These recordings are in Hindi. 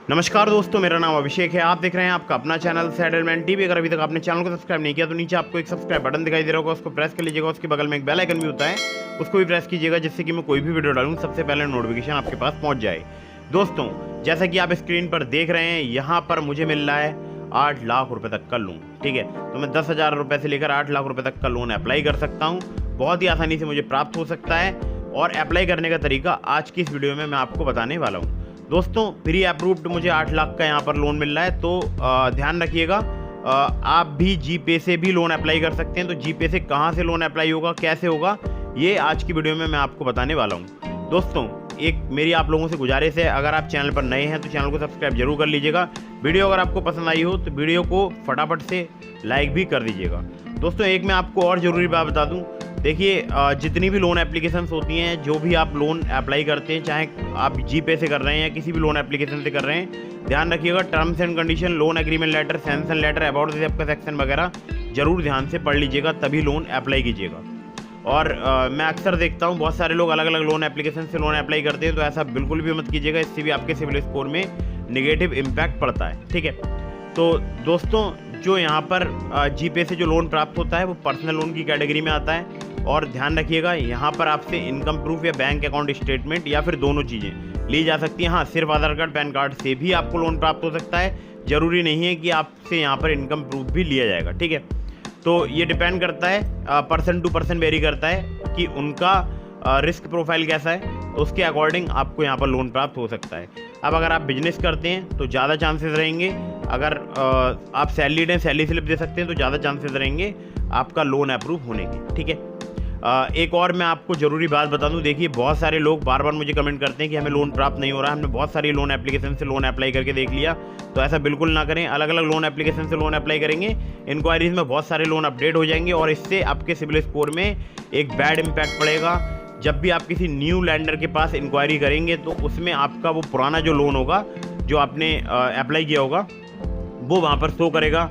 नमस्कार दोस्तों, मेरा नाम अभिषेक है। आप देख रहे हैं आपका अपना चैनल सेटलमेंट टीवी। अगर अभी तक आपने चैनल को सब्सक्राइब नहीं किया तो नीचे आपको एक सब्सक्राइब बटन दिखाई दे रहा होगा, उसको प्रेस कर लीजिएगा। उसके बगल में एक बेल आइकन भी होता है, उसको भी प्रेस कीजिएगा, जिससे कि मैं कोई भी वीडियो डालूँ सबसे पहले नोटिफिकेशन आपके पास पहुँच जाए। दोस्तों, जैसा कि आप स्क्रीन पर देख रहे हैं, यहाँ पर मुझे मिल रहा है 8 लाख रुपये तक का लोन। ठीक है, तो मैं 10,000 रुपये से लेकर 8 लाख रुपये तक का लोन अप्लाई कर सकता हूँ। बहुत ही आसानी से मुझे प्राप्त हो सकता है और अप्लाई करने का तरीका आज की इस वीडियो में मैं आपको बताने वाला हूँ। दोस्तों, प्री अप्रूव्ड मुझे 8 लाख का यहाँ पर लोन मिल रहा है, तो ध्यान रखिएगा। आप भी जीपे से भी लोन अप्लाई कर सकते हैं। तो जीपे से कहाँ से लोन अप्लाई होगा, कैसे होगा, ये आज की वीडियो में मैं आपको बताने वाला हूँ। दोस्तों, एक मेरी आप लोगों से गुजारिश है, अगर आप चैनल पर नए हैं तो चैनल को सब्सक्राइब जरूर कर लीजिएगा। वीडियो अगर आपको पसंद आई हो तो वीडियो को फटाफट से लाइक भी कर दीजिएगा। दोस्तों, एक मैं आपको और ज़रूरी बात बता दूं। देखिए, जितनी भी लोन एप्लीकेशंस होती हैं, जो भी आप लोन अप्लाई करते हैं, चाहे आप जीपे से कर रहे हैं या किसी भी लोन एप्लीकेशन से कर रहे हैं, ध्यान रखिएगा terms and condition, loan agreement letter, sanction letter, about this आपका सेक्शन वगैरह जरूर ध्यान से पढ़ लीजिएगा, तभी लोन अप्लाई कीजिएगा। और मैं अक्सर देखता हूँ बहुत सारे लोग अलग अलग लोन एप्लीकेशन से लोन अप्लाई करते हैं, तो ऐसा बिल्कुल भी मत कीजिएगा। इससे भी आपके सिविल स्कोर में नेगेटिव इम्पैक्ट पड़ता है। ठीक है, तो दोस्तों, जो यहाँ पर जीपे से जो लोन प्राप्त होता है वो पर्सनल लोन की कैटेगरी में आता है। और ध्यान रखिएगा, यहाँ पर आपसे इनकम प्रूफ या बैंक अकाउंट स्टेटमेंट या फिर दोनों चीज़ें ली जा सकती हैं। हाँ, सिर्फ आधार कार्ड पैन कार्ड से भी आपको लोन प्राप्त हो सकता है। ज़रूरी नहीं है कि आपसे यहाँ पर इनकम प्रूफ भी लिया जाएगा। ठीक है, तो ये डिपेंड करता है, पर्सन टू पर्सन वेरी करता है कि उनका रिस्क प्रोफाइल कैसा है, तो उसके अकॉर्डिंग आपको यहाँ पर लोन प्राप्त हो सकता है। अब अगर आप बिजनेस करते हैं तो ज़्यादा चांसेस रहेंगे। अगर आप सैलरीड हैं, सैलरी स्लिप दे सकते हैं, तो ज़्यादा चांसेस रहेंगे आपका लोन अप्रूव होने के। ठीक है, एक और मैं आपको ज़रूरी बात बता दूं। देखिए, बहुत सारे लोग बार बार मुझे कमेंट करते हैं कि हमें लोन प्राप्त नहीं हो रहा है, हमने बहुत सारी लोन एप्लीकेशन से लोन अप्लाई करके देख लिया। तो ऐसा बिल्कुल ना करें। अलग अलग लोन एप्लीकेशन से लोन अप्लाई करेंगे, इंक्वायरीज में बहुत सारे लोन अपडेट हो जाएंगे और इससे आपके सिविल स्कोर में एक बैड इम्पैक्ट पड़ेगा। जब भी आप किसी न्यू लैंडर के पास इंक्वायरी करेंगे तो उसमें आपका वो पुराना जो लोन होगा, जो आपने अप्लाई किया होगा, वो वहाँ पर शो करेगा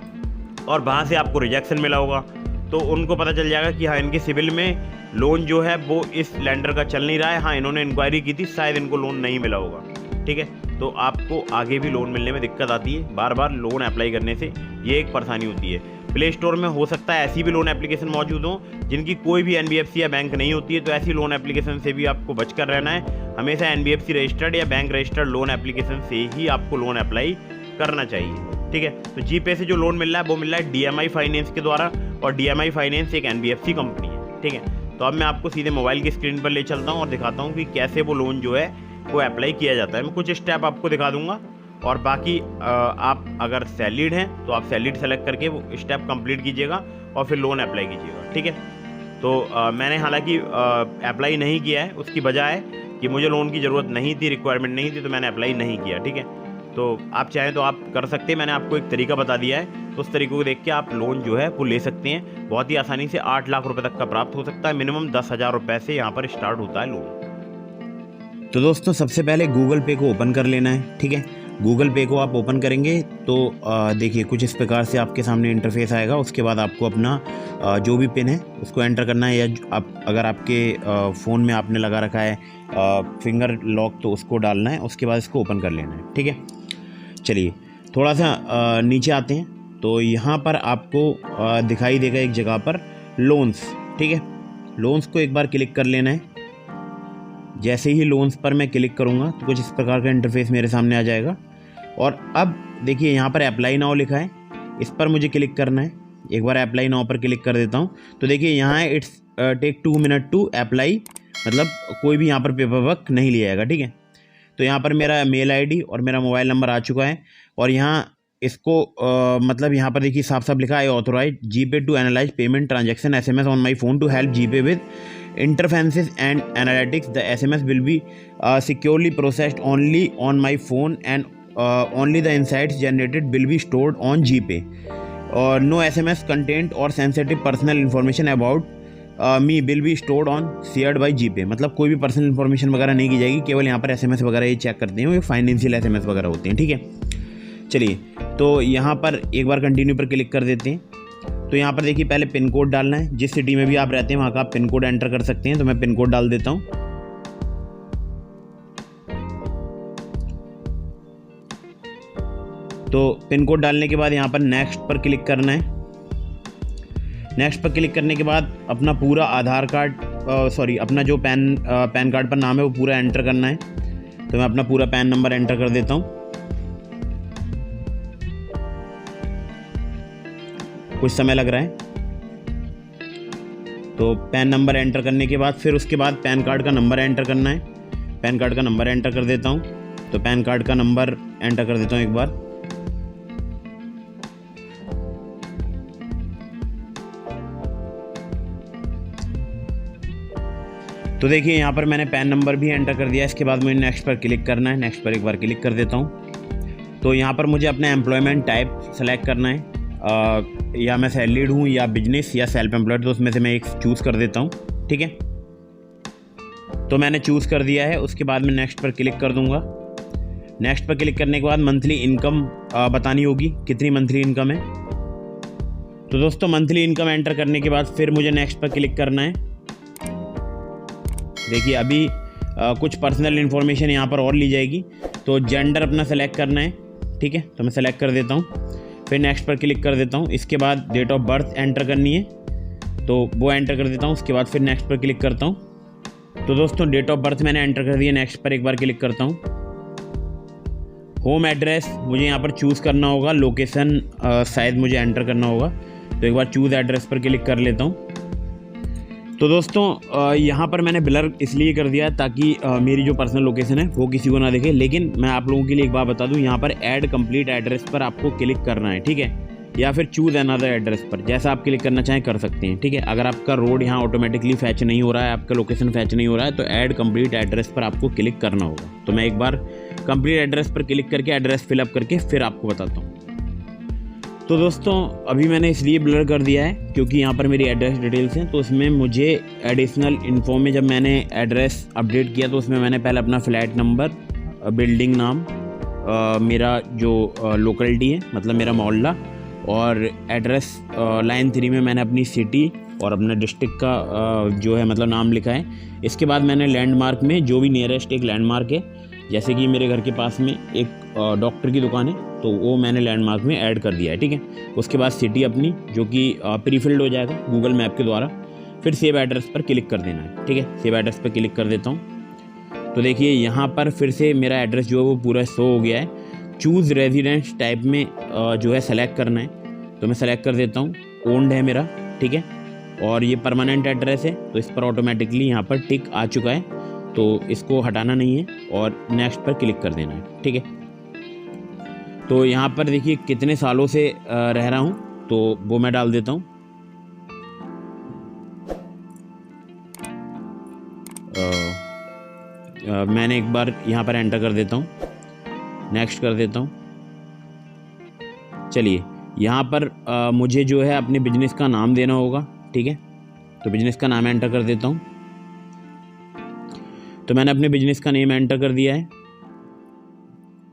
और वहाँ से आपको रिजेक्शन मिला होगा। तो उनको पता चल जाएगा कि हाँ, इनके सिविल में लोन जो है वो इस लैंडर का चल नहीं रहा है। हाँ, इन्होंने इंक्वायरी की थी, शायद इनको लोन नहीं मिला होगा। ठीक है, तो आपको आगे भी लोन मिलने में दिक्कत आती है। बार बार लोन अप्लाई करने से ये एक परेशानी होती है। प्ले स्टोर में हो सकता है ऐसी भी लोन एप्लीकेशन मौजूद हो जिनकी कोई भी एनबीएफसी या बैंक नहीं होती है, तो ऐसी लोन एप्लीकेशन से भी आपको बचकर रहना है। हमेशा एनबीएफसी रजिस्टर्ड या बैंक रजिस्टर्ड लोन एप्लीकेशन से ही आपको लोन अप्लाई करना चाहिए। ठीक है, तो जीपे से जो लोन मिल रहा है वो मिल रहा है डीएमआई फाइनेंस के द्वारा, और डीएमआई फाइनेंस एक एनबीएफसी कंपनी है। ठीक है, तो अब मैं आपको सीधे मोबाइल की स्क्रीन पर ले चलता हूँ और दिखाता हूँ कि कैसे वो लोन जो है वो अप्लाई किया जाता है। मैं कुछ स्टेप आपको दिखा दूंगा और बाकी आप अगर सैलरीड हैं तो आप सैलरीड सेलेक्ट करके वो स्टेप कंप्लीट कीजिएगा और फिर लोन अप्लाई कीजिएगा। ठीक है, तो मैंने हालांकि अप्लाई नहीं किया है, उसकी वजह है कि मुझे लोन की ज़रूरत नहीं थी, रिक्वायरमेंट नहीं थी, तो मैंने अप्लाई नहीं किया। ठीक है, तो आप चाहें तो आप कर सकते हैं। मैंने आपको एक तरीका बता दिया है, तो उस तरीके को देख के आप लोन जो है वो ले सकते हैं। बहुत ही आसानी से 8 लाख रुपए तक का प्राप्त हो सकता है। मिनिमम 10,000 रुपये से यहाँ पर स्टार्ट होता है लोन। तो दोस्तों, सबसे पहले गूगल पे को ओपन कर लेना है। ठीक है, गूगल पे को आप ओपन करेंगे तो देखिए कुछ इस प्रकार से आपके सामने इंटरफेस आएगा। उसके बाद आपको अपना जो भी पिन है उसको एंटर करना है, या अगर आपके फ़ोन में आपने लगा रखा है फिंगर लॉक तो उसको डालना है। उसके बाद इसको ओपन कर लेना है। ठीक है, चलिए थोड़ा सा नीचे आते हैं तो यहाँ पर आपको दिखाई देगा एक जगह पर लोन्स। ठीक है, लोन्स को एक बार क्लिक कर लेना है। जैसे ही लोन्स पर मैं क्लिक करूँगा तो कुछ इस प्रकार का इंटरफेस मेरे सामने आ जाएगा। और अब देखिए यहाँ पर अप्लाई नाउ लिखा है, इस पर मुझे क्लिक करना है। एक बार अप्लाई नाउ पर क्लिक कर देता हूँ तो देखिए यहाँ है it's take 2 minute to apply, मतलब कोई भी यहाँ पर पेपर वर्क नहीं लिया जाएगा। ठीक है, तो यहाँ पर मेरा मेल आईडी और मेरा मोबाइल नंबर आ चुका है और यहाँ इसको मतलब यहाँ पर देखिए साफ साफ लिखा है, authorise GPay to analyse payment transaction SMS on my phone to help GPay with interferences and analytics. The SMS will be securely processed only on my phone and only the insights generated will be stored on GPay. No SMS content or sensitive personal information about me will be stored on shared by GPay. मतलब कोई भी पर्सनल इन्फॉर्मेशन वगैरह नहीं की जाएगी, केवल यहाँ पर SMS वगैरह ये चेक करते हैं, ये फाइनेंशियल SMS वगैरह होते हैं। ठीक है, चलिए तो यहाँ पर एक बार कंटिन्यू पर क्लिक कर देते हैं। तो यहाँ पर देखिए पहले पिन कोड डालना है। जिस सिटी में भी आप रहते हैं वहाँ का आप पिन कोड एंटर कर सकते हैं। तो मैं पिन कोड डाल देता हूँ। तो पिन कोड डालने के बाद यहाँ पर नेक्स्ट पर क्लिक करना है। नेक्स्ट पर क्लिक करने के बाद अपना पूरा आधार कार्ड अपना जो पैन कार्ड पर नाम है वो पूरा एंटर करना है। तो मैं अपना पूरा पैन नंबर एंटर कर देता हूँ। कुछ समय लग रहा है। तो पैन नंबर एंटर करने के बाद फिर उसके बाद पैन कार्ड का नंबर एंटर करना है। पैन कार्ड का नंबर एंटर कर देता हूँ। तो पैन कार्ड का नंबर एंटर कर देता हूँ एक बार। तो देखिए यहाँ पर मैंने पैन नंबर भी एंटर कर दिया। इसके बाद मुझे नेक्स्ट पर क्लिक करना है। नेक्स्ट पर एक बार क्लिक कर देता हूँ। तो यहाँ पर मुझे अपना एम्प्लॉयमेंट टाइप सेलेक्ट करना है। या मैं सैलरीड हूँ या बिजनेस या सेल्फ एम्प्लॉयड, तो उसमें से मैं एक चूज़ कर देता हूँ। ठीक है, तो मैंने चूज़ कर दिया है। उसके बाद मैं नेक्स्ट पर क्लिक कर दूँगा। नेक्स्ट पर क्लिक करने के बाद मंथली इनकम बतानी होगी, कितनी मंथली इनकम है। तो दोस्तों मंथली इनकम एंटर करने के बाद फिर मुझे नेक्स्ट पर क्लिक करना है। देखिए अभी कुछ पर्सनल इन्फॉर्मेशन यहाँ पर और ली जाएगी। तो जेंडर अपना सेलेक्ट करना है। ठीक है, तो मैं सेलेक्ट कर देता हूँ। फिर नेक्स्ट पर क्लिक कर देता हूँ। इसके बाद डेट ऑफ बर्थ एंटर करनी है, तो वो एंटर कर देता हूँ। उसके बाद फिर नेक्स्ट पर क्लिक करता हूँ। तो दोस्तों डेट ऑफ बर्थ मैंने एंटर कर दिया। नेक्स्ट पर एक बार क्लिक करता हूँ। होम एड्रेस मुझे यहाँ पर चूज़ करना होगा। लोकेशन शायद मुझे एंटर करना होगा। तो एक बार चूज़ एड्रेस पर क्लिक कर लेता हूँ। तो दोस्तों यहाँ पर मैंने ब्लर इसलिए कर दिया ताकि मेरी जो पर्सनल लोकेशन है वो किसी को ना देखे। लेकिन मैं आप लोगों के लिए एक बात बता दूँ, यहाँ पर ऐड कंप्लीट एड्रेस पर आपको क्लिक करना है। ठीक है, या फिर चूज़ अनदर एड्रेस पर, जैसा आप क्लिक करना चाहें कर सकते हैं। ठीक है, अगर आपका रोड यहाँ ऑटोमेटिकली फैच नहीं हो रहा है, आपका लोकेशन फैच नहीं हो रहा है, तो ऐड कंप्लीट एड्रेस पर आपको क्लिक करना होगा। तो मैं एक बार कंप्लीट एड्रेस पर क्लिक करके एड्रेस फिलअप करके फिर आपको बताता हूँ। तो दोस्तों अभी मैंने इसलिए ब्लर कर दिया है क्योंकि यहाँ पर मेरी एड्रेस डिटेल्स हैं। तो उसमें मुझे एडिशनल इन्फो में जब मैंने एड्रेस अपडेट किया तो उसमें मैंने पहले अपना फ्लैट नंबर, बिल्डिंग नाम, मेरा जो लोकेलिटी है मतलब मेरा मोहल्ला, और एड्रेस लाइन 3 में मैंने अपनी सिटी और अपना डिस्ट्रिक्ट का जो है मतलब नाम लिखा है। इसके बाद मैंने लैंडमार्क में जो भी नियरेस्ट एक लैंडमार्क है, जैसे कि मेरे घर के पास में एक डॉक्टर की दुकान है, तो वो मैंने लैंडमार्क में ऐड कर दिया है। ठीक है, उसके बाद सिटी अपनी जो कि प्रीफिल्ड हो जाएगा गूगल मैप के द्वारा। फिर सेव एड्रेस पर क्लिक कर देना है। ठीक है, सेव एड्रेस पर क्लिक कर देता हूँ। तो देखिए यहाँ पर फिर से मेरा एड्रेस जो है वो पूरा शो हो गया है। चूज़ रेजिडेंस टाइप में जो है सेलेक्ट करना है, तो मैं सेलेक्ट कर देता हूँ। ओन्ड है मेरा। ठीक है, और ये परमानेंट एड्रेस है, तो इस पर ऑटोमेटिकली यहाँ पर टिक आ चुका है, तो इसको हटाना नहीं है और नेक्स्ट पर क्लिक कर देना है। ठीक है, तो यहाँ पर देखिए कितने सालों से रह रहा हूँ, तो वो मैं डाल देता हूँ। मैंने एक बार यहाँ पर एंटर कर देता हूँ, नेक्स्ट कर देता हूँ। चलिए यहाँ पर मुझे जो है अपने बिजनेस का नाम देना होगा। ठीक है, तो बिजनेस का नाम एंटर कर देता हूँ। तो मैंने अपने बिजनेस का नेम एंटर कर दिया है।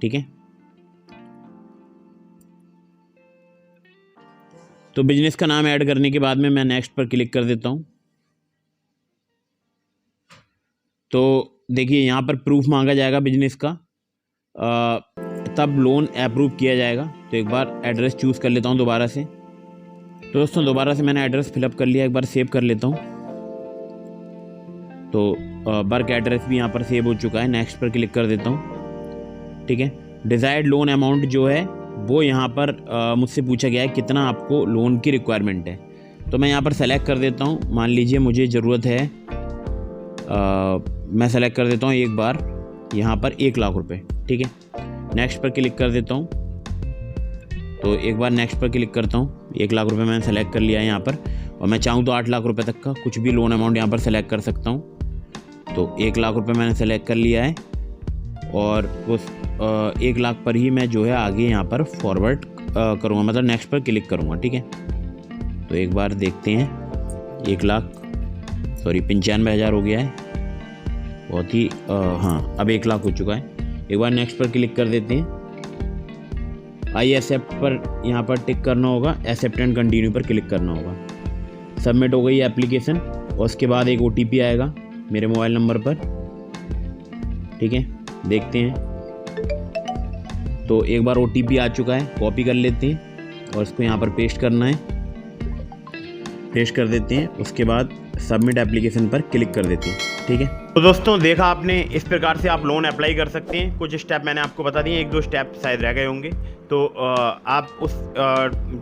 ठीक है, तो बिजनेस का नाम ऐड करने के बाद में मैं नेक्स्ट पर क्लिक कर देता हूँ। तो देखिए यहाँ पर प्रूफ मांगा जाएगा बिजनेस का, तब लोन अप्रूव किया जाएगा। तो एक बार एड्रेस चूज़ कर लेता हूँ दोबारा से। तो दोस्तों दोबारा से मैंने एड्रेस फिलअप कर लिया, एक बार सेव कर लेता हूँ। तो वर्क एड्रेस भी यहाँ पर सेव हो चुका है। नेक्स्ट पर क्लिक कर देता हूँ। ठीक है, डिज़ायर्ड लोन अमाउंट जो है वो यहाँ पर मुझसे पूछा गया है कितना आपको लोन की रिक्वायरमेंट है, तो मैं यहाँ पर सेलेक्ट कर देता हूँ। मान लीजिए मुझे ज़रूरत है, मैं सेलेक्ट कर देता हूँ एक बार यहाँ पर 1 लाख रुपए। ठीक है, नेक्स्ट पर क्लिक कर देता हूँ। तो एक बार नेक्स्ट पर क्लिक करता हूँ। 1 लाख रुपए मैंने सेलेक्ट कर लिया है यहाँ पर, और मैं चाहूँ तो 8 लाख रुपए तक का कुछ भी लोन अमाउंट यहाँ पर सेलेक्ट कर सकता हूँ। तो 1 लाख रुपए मैंने सेलेक्ट कर लिया है, और उस 1 लाख पर ही मैं जो है आगे यहाँ पर फॉरवर्ड करूँगा, मतलब नेक्स्ट पर क्लिक करूँगा। ठीक है, तो एक बार देखते हैं। 95,000 हो गया है, बहुत ही हाँ, अब 1 लाख हो चुका है। एक बार नेक्स्ट पर क्लिक कर देते हैं। आई एक्सेप्ट पर यहाँ पर टिक करना होगा, एक्सेप्ट एंड कंटिन्यू पर क्लिक करना होगा। सबमिट हो गई एप्लीकेशन, और उसके बाद एक OTP आएगा मेरे मोबाइल नंबर पर। ठीक है, देखते हैं। तो एक बार OTP आ चुका है, कॉपी कर लेते हैं और इसको यहाँ पर पेस्ट करना है, पेस्ट कर देते हैं। उसके बाद सबमिट एप्लीकेशन पर क्लिक कर देते हैं, ठीक है। तो दोस्तों देखा आपने, इस प्रकार से आप लोन अप्लाई कर सकते हैं। कुछ स्टेप मैंने आपको बता दिए, 1-2 स्टेप शायद रह गए होंगे, तो आप उस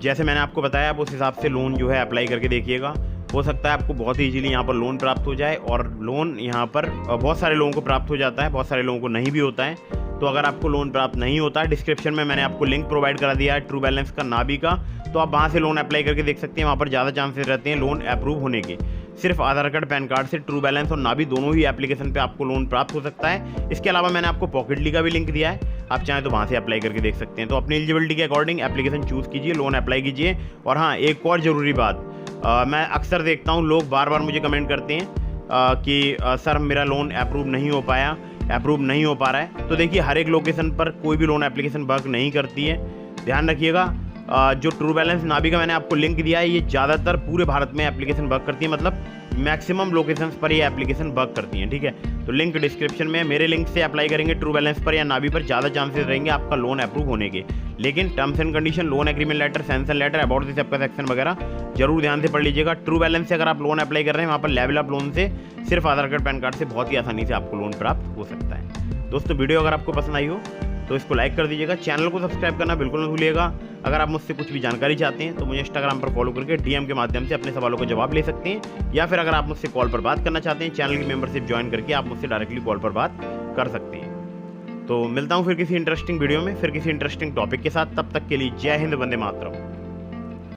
जैसे मैंने आपको बताया आप उस हिसाब से लोन जो है अप्लाई करके देखिएगा। हो सकता है आपको बहुत ईजीली यहाँ पर लोन प्राप्त हो जाए, और लोन यहाँ पर बहुत सारे लोगों को प्राप्त हो जाता है, बहुत सारे लोगों को नहीं भी होता है। तो अगर आपको लोन प्राप्त नहीं होता है, डिस्क्रिप्शन में मैंने आपको लिंक प्रोवाइड करा दिया है ट्रू बैलेंस का, नाबी का, तो आप वहाँ से लोन अप्लाई करके देख सकते हैं। वहाँ पर ज़्यादा चांसेस रहते हैं लोन अप्रूव होने के। सिर्फ आधार कार्ड, पैन कार्ड से ट्रू बैलेंस और नाबी दोनों ही एप्लीकेशन पे आपको लोन प्राप्त हो सकता है। इसके अलावा मैंने आपको पॉकेटली का भी लिंक दिया है, आप चाहें तो वहाँ से अप्लाई करके देख सकते हैं। तो अपनी एलिजिबिलिटी के अकॉर्डिंग एप्लीकेशन चूज़ कीजिए, लोन अप्लाई कीजिए। और हाँ, एक और ज़रूरी बात, मैं अक्सर देखता हूँ लोग बार बार मुझे कमेंट करते हैं कि सर मेरा लोन अप्रूव नहीं हो पाया, अप्रूव नहीं हो पा रहा है। तो देखिए, हर एक लोकेशन पर कोई भी लोन एप्लीकेशन वर्क नहीं करती है, ध्यान रखिएगा। जो ट्रू बैलेंस नाबी का मैंने आपको लिंक दिया है, ये ज़्यादातर पूरे भारत में एप्लीकेशन वर्क करती है, मतलब मैक्सिमम लोकेशंस पर ये एप्लीकेशन वर्क करती हैं, ठीक है। तो लिंक डिस्क्रिप्शन में, मेरे लिंक से अप्लाई करेंगे ट्रू बैलेंस पर या नाबी पर, ज़्यादा चांसेस रहेंगे आपका लोन अप्रूव होने के। लेकिन terms and condition, loan agreement letter, sanction letter, about this आपका सेक्शन वगैरह जरूर ध्यान से पढ़ लीजिएगा। ट्रू बैलेंस से अगर आप लोन अप्लाई कर रहे हैं, वहाँ पर लेवल अप लोन से सिर्फ आधार कार्ड, पैन कार्ड से बहुत ही आसानी से आपको लोन प्राप्त हो सकता है। दोस्तों वीडियो अगर आपको पसंद आई हो तो इसको लाइक कर दीजिएगा, चैनल को सब्सक्राइब करना बिल्कुल न भूलिएगा। अगर आप मुझसे कुछ भी जानकारी चाहते हैं तो मुझे इंस्टाग्राम पर फॉलो करके DM के माध्यम से अपने सवालों को जवाब ले सकते हैं, या फिर अगर आप मुझसे कॉल पर बात करना चाहते हैं, चैनल की मेंबरशिप ज्वाइन करके आप मुझसे डायरेक्टली कॉल पर बात कर सकते हैं। तो मिलता हूँ फिर किसी इंटरेस्टिंग वीडियो में, फिर किसी इंटरेस्टिंग टॉपिक के साथ। तब तक के लिए जय हिंद, वंदे मातरम।